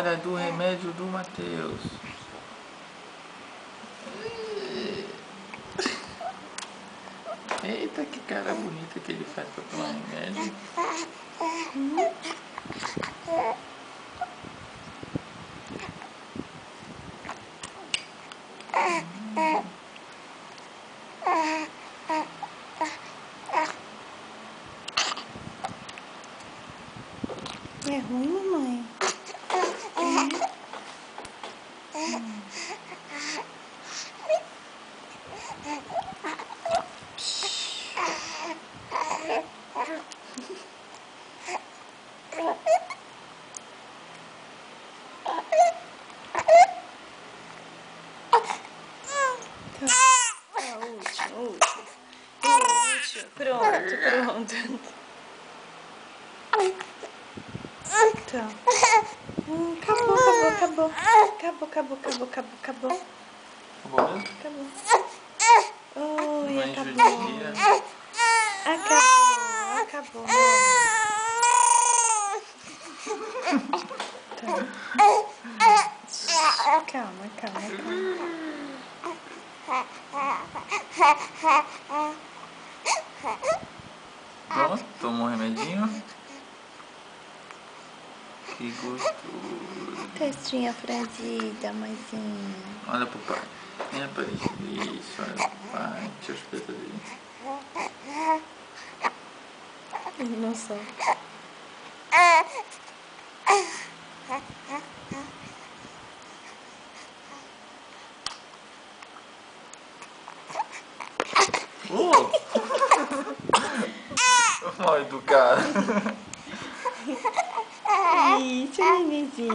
hora do remédio do Matheus. Eita, que cara bonita que ele faz pra tomar remédio. É ruim, mamãe? Último. Pronto. Tá. Acabou. Acabou mesmo? Acabou. Oi, Mãe acabou. judia. Acabou. Tá. Calma. Pronto, tomou um remedinho. Que gostoso. Testinha franzida, mãezinha. Olha pro pai. É para isso, olha pro pai. Deixa eu espetar dele. Ele não sabe. Mal educado. Isso, nenenzinho.